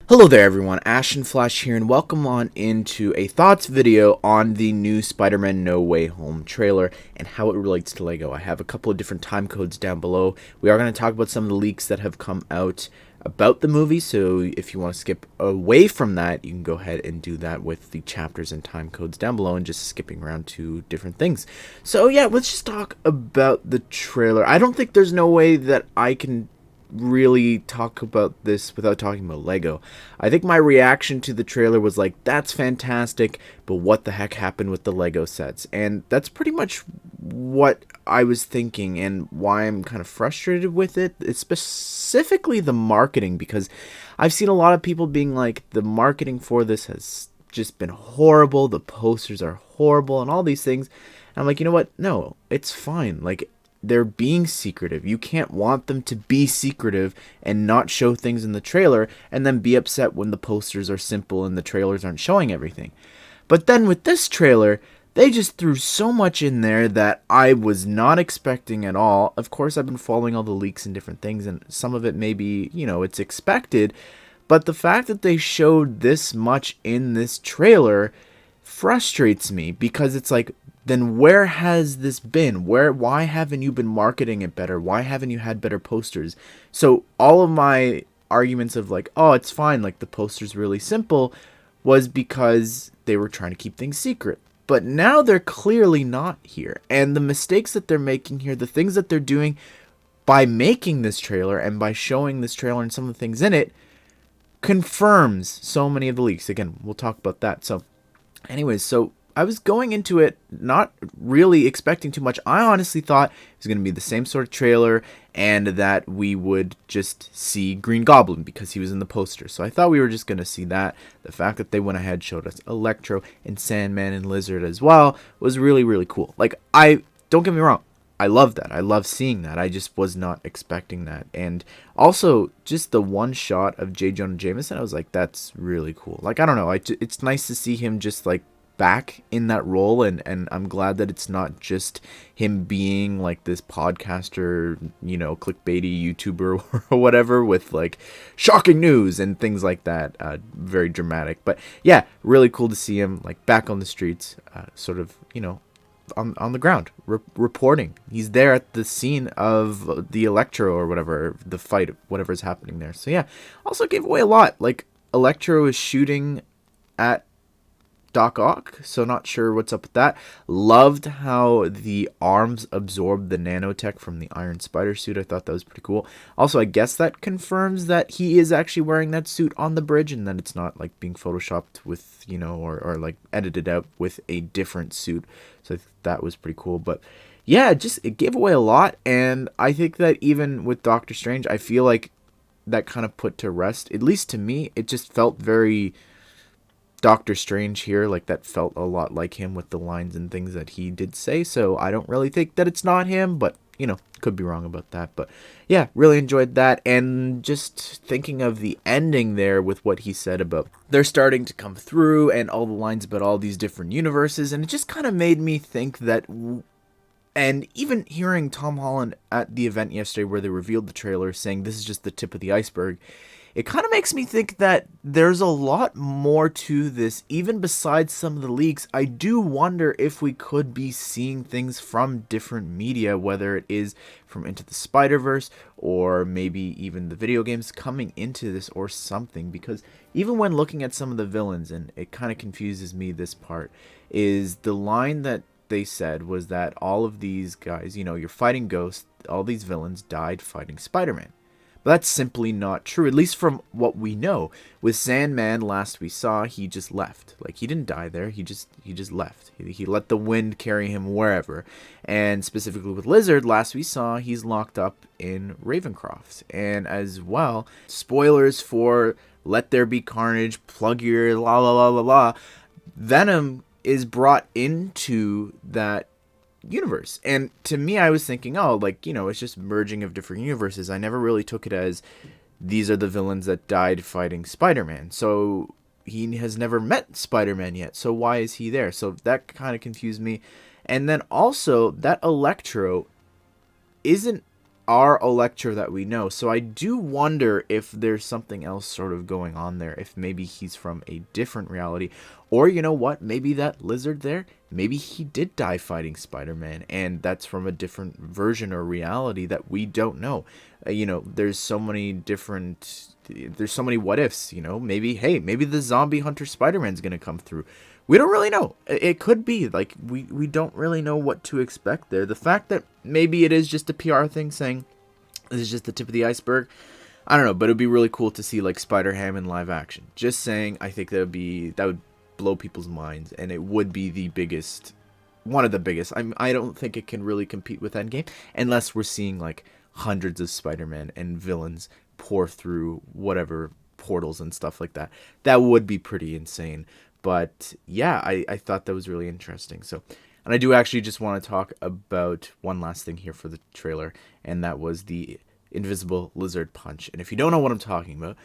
Hello there everyone, Ashnflash here, and welcome on into a thoughts video on the new Spider-Man No Way Home trailer and how it relates to LEGO. I have a couple of different time codes down below. We are going to talk about some of the leaks that have come out about the movie, so if you want to skip away from that, you can go ahead and do that with the chapters and time codes down below and just skipping around to different things. So yeah, let's just talk about the trailer. I don't think there's no way that I can really talk about this without talking about Lego. I think my reaction to the trailer was like, that's fantastic, but what the heck happened with the Lego sets? And that's pretty much what I was thinking and why I'm kind of frustrated with it. It's specifically the marketing, because I've seen a lot of people being like, the marketing for this has just been horrible, the posters are horrible, and all these things. And I'm like, you know what? No, it's fine. Like, they're being secretive. You can't want them to be secretive and not show things in the trailer and then be upset when the posters are simple and the trailers aren't showing everything. But then with this trailer, they just threw so much in there that I was not expecting at all. Of course, I've been following all the leaks and different things, and some of it maybe, it's expected. But the fact that they showed this much in this trailer frustrates me, because it's like, then where has this been? Why haven't you been marketing it better? Why haven't you had better posters? So all of my arguments of like, oh, it's fine, like the poster's really simple, was because they were trying to keep things secret. But now they're clearly not here. And the mistakes that they're making here, the things that they're doing by making this trailer and by showing this trailer and some of the things in it, confirms so many of the leaks. Again, we'll talk about that. So anyways, so I was going into it not really expecting too much. I honestly thought it was going to be the same sort of trailer and that we would just see Green Goblin because he was in the poster. So I thought we were just going to see that. The fact that they went ahead, showed us Electro and Sandman and Lizard as well was really, really cool. Like, don't get me wrong, I love that. I love seeing that. I just was not expecting that. And also, just the one shot of J. Jonah Jameson, I was like, that's really cool. Like, I don't know. It's nice to see him just, like, back in that role, and I'm glad that it's not just him being like this podcaster, clickbaity YouTuber or whatever with like shocking news and things like that. Very dramatic. But yeah, really cool to see him like back on the streets, sort of, on the ground, reporting. He's there at the scene of the Electro or whatever, the fight, whatever's happening there. So yeah, also gave away a lot. Like, Electro is shooting at Doc Ock, so not sure what's up with that. Loved how the arms absorbed the nanotech from the Iron Spider suit. I thought that was pretty cool. Also, I guess that confirms that he is actually wearing that suit on the bridge and that it's not like being photoshopped with, or like edited out with a different suit. So I think that was pretty cool. But yeah, it gave away a lot, and I think that even with Doctor Strange, I feel like that kind of put to rest, at least to me. It just felt very Doctor Strange here, like that felt a lot like him with the lines and things that he did say. So I don't really think that it's not him, but could be wrong about that. But yeah, really enjoyed that. And just thinking of the ending there with what he said about they're starting to come through and all the lines about all these different universes, and it just kind of made me think that. And even hearing Tom Holland at the event yesterday where they revealed the trailer saying this is just the tip of the iceberg, it kind of makes me think that there's a lot more to this, even besides some of the leaks. I do wonder if we could be seeing things from different media, whether it is from Into the Spider-Verse or maybe even the video games coming into this or something. Because even when looking at some of the villains, and it kind of confuses me, this part, is the line that they said was that all of these guys, you're fighting Ghost, all these villains died fighting Spider-Man. But that's simply not true, at least from what we know. With Sandman, last we saw, he just left. Like, he didn't die there, he just left. He let the wind carry him wherever. And specifically with Lizard, last we saw, he's locked up in Ravencroft. And as well, spoilers for Let There Be Carnage, plug your la la la la la, Venom is brought into that universe. And to me, I was thinking, it's just merging of different universes. I never really took it as these are the villains that died fighting Spider-Man. So he has never met Spider-Man yet. So why is he there? So that kind of confused me. And then also, that Electro isn't our Electro that we know. So I do wonder if there's something else sort of going on there, if maybe he's from a different reality, or you know what, maybe that lizard there, maybe he did die fighting Spider-Man, and that's from a different version or reality that we don't know. There's so many what ifs, maybe, hey, maybe the zombie hunter Spider-Man's gonna come through. We don't really know. It could be. Like, we don't really know what to expect there. The fact that maybe it is just a PR thing saying this is just the tip of the iceberg, I don't know, but it would be really cool to see, like, Spider-Ham in live action. Just saying, I think that would blow people's minds, and it would be the biggest, one of the biggest. I don't think it can really compete with Endgame, unless we're seeing, like, hundreds of Spider-Man and villains pour through whatever portals and stuff like that. That would be pretty insane. But yeah, I thought that was really interesting. So, and I do actually just want to talk about one last thing here for the trailer, and that was the invisible lizard punch. And if you don't know what I'm talking about,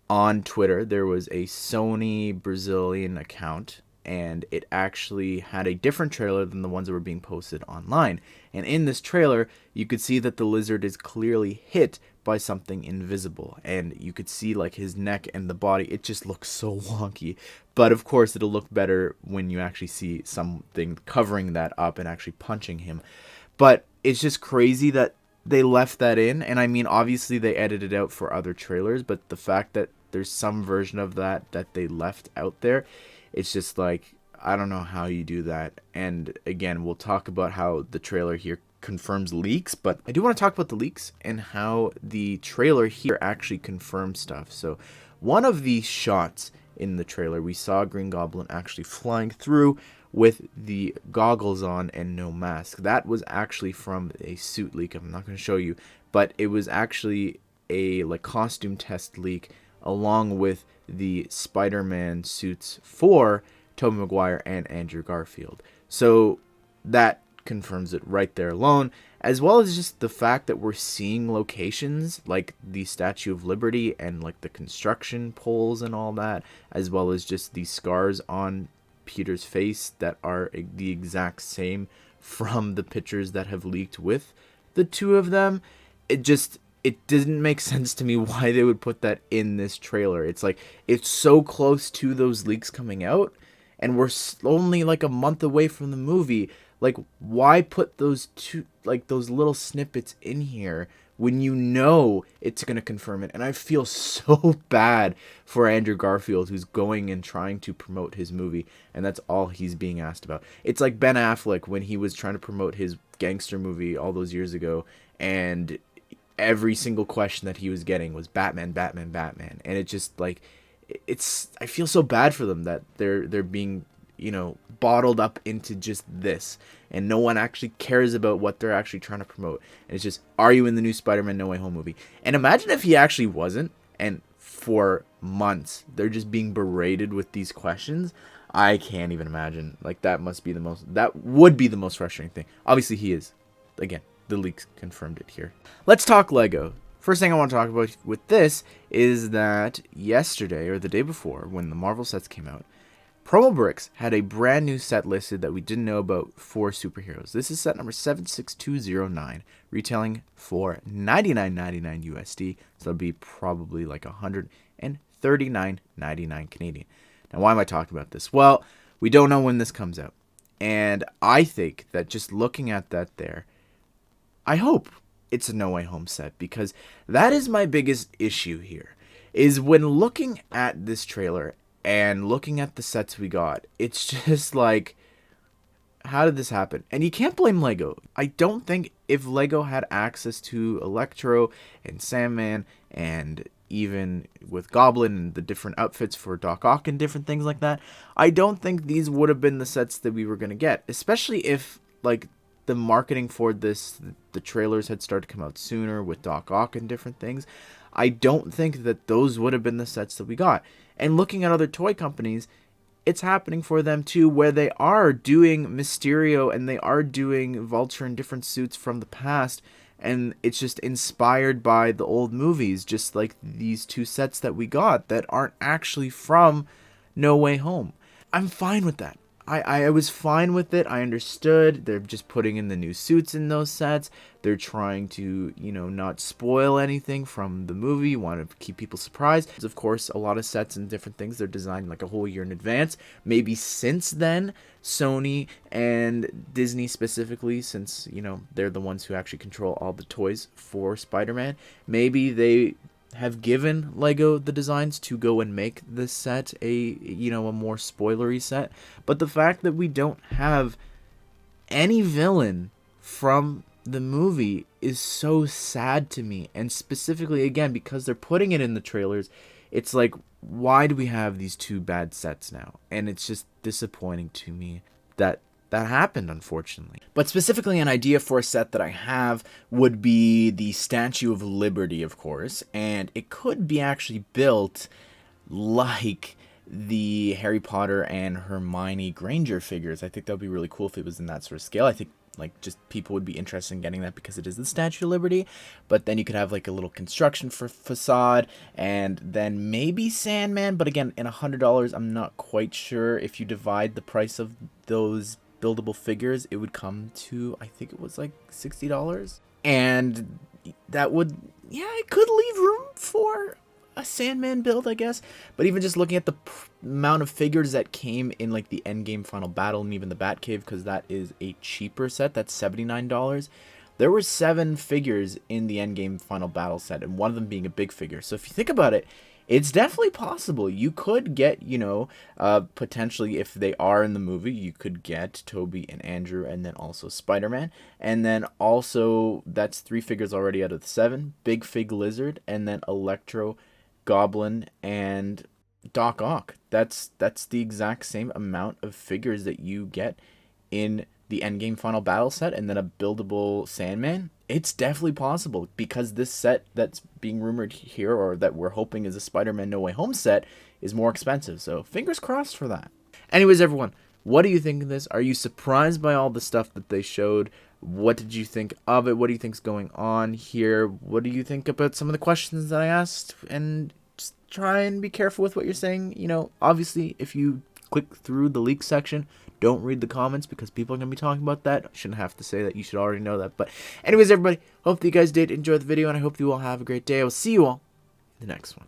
on Twitter there was a Sony Brazilian account, and it actually had a different trailer than the ones that were being posted online. And in this trailer, you could see that the lizard is clearly hit by something invisible, and you could see like his neck and the body. It just looks so wonky, but of course it'll look better when you actually see something covering that up and actually punching him. But it's just crazy that they left that in, and I mean, obviously they edited it out for other trailers, but the fact that there's some version of that they left out there, it's just like, I don't know how you do that. And again, we'll talk about how the trailer here confirms leaks, but I do want to talk about the leaks and how the trailer here actually confirms stuff. So one of the shots in the trailer, we saw Green Goblin actually flying through with the goggles on and no mask. That was actually from a suit leak. I'm not going to show you, but it was actually a like costume test leak along with the Spider-Man suits for Tobey Maguire and Andrew Garfield. So that confirms it right there alone, as well as just the fact that we're seeing locations like the Statue of Liberty and like the construction poles and all that, as well as just the scars on Peter's face that are the exact same from the pictures that have leaked with the two of them. It didn't make sense to me why they would put that in this trailer. It's like, it's so close to those leaks coming out, and we're only like a month away from the movie. Like, why put those two, like those little snippets in here when you know it's going to confirm it? And I feel so bad for Andrew Garfield, who's going and trying to promote his movie, and that's all he's being asked about. It's like Ben Affleck when he was trying to promote his gangster movie all those years ago, and every single question that he was getting was Batman, Batman, Batman. And it just like, I feel so bad for them that they're being, bottled up into just this, and no one actually cares about what they're actually trying to promote. And it's just, are you in the new Spider-Man No Way Home movie? And imagine if he actually wasn't, and for months they're just being berated with these questions. I can't even imagine. Like, that would be the most frustrating thing. Obviously he is. Again, the leaks confirmed it here. Let's talk Lego. First thing I want to talk about with this is that yesterday, or the day before, when the Marvel sets came out, Promo Bricks had a brand new set listed that we didn't know about for superheroes. This is set number 76209, retailing for $99.99 USD, so that'll be probably like $139.99 Canadian. Now, why am I talking about this? Well, we don't know when this comes out, and I think that just looking at that there, I hope it's a No Way Home set, because that is my biggest issue here, is when looking at this trailer and looking at the sets we got, it's just like, how did this happen? And you can't blame Lego. I don't think if Lego had access to Electro and Sandman, and even with Goblin and the different outfits for Doc Ock and different things like that, I don't think these would have been the sets that we were going to get, especially if like the marketing for this, the trailers had started to come out sooner with Doc Ock and different things. I don't think that those would have been the sets that we got. And looking at other toy companies, it's happening for them too, where they are doing Mysterio and they are doing Vulture in different suits from the past, and it's just inspired by the old movies, just like these two sets that we got that aren't actually from No Way Home. I'm fine with that. I was fine with it. I understood. They're just putting in the new suits in those sets. They're trying to, not spoil anything from the movie. Want to keep people surprised. Of course, a lot of sets and different things, they're designed like a whole year in advance. Maybe since then, Sony and Disney specifically, since, they're the ones who actually control all the toys for Spider-Man, maybe they have given Lego the designs to go and make this set a more spoilery set. But the fact that we don't have any villain from the movie is so sad to me. And specifically, again, because they're putting it in the trailers, it's like, why do we have these two bad sets now? And it's just disappointing to me that happened, unfortunately. But specifically, an idea for a set that I have would be the Statue of Liberty, of course, and it could be actually built like the Harry Potter and Hermione Granger figures. I think that would be really cool if it was in that sort of scale. I think just people would be interested in getting that because it is the Statue of Liberty. But then you could have like a little construction for facade, and then maybe Sandman. But again, in $100, I'm not quite sure. If you divide the price of those buildable figures, it would come to, I think it was like $60. And that would, it could leave room for a Sandman build, I guess. But even just looking at the amount of figures that came in like the Endgame Final Battle and even the Batcave, because that is a cheaper set, that's $79. There were 7 figures in the Endgame Final Battle set, and one of them being a big figure. So if you think about it, it's definitely possible. You could get, potentially, if they are in the movie, you could get Toby and Andrew, and then also Spider-Man. And then also, that's 3 figures already out of the 7. Big Fig Lizard, and then Electro, Goblin, and Doc Ock. That's the exact same amount of figures that you get in the Endgame Final Battle set, and then a buildable Sandman. It's definitely possible, because this set that's being rumored here, or that we're hoping is a Spider-Man No Way Home set, is more expensive. So fingers crossed for that. Anyways, everyone, what do you think of this? Are you surprised by all the stuff that they showed? What did you think of it? What do you think's going on here? What do you think about some of the questions that I asked? And just try and be careful with what you're saying. Obviously, if you click through the leak section, don't read the comments, because people are going to be talking about that. I shouldn't have to say that. You should already know that. But anyways, everybody, hope that you guys did enjoy the video, and I hope you all have a great day. I will see you all in the next one.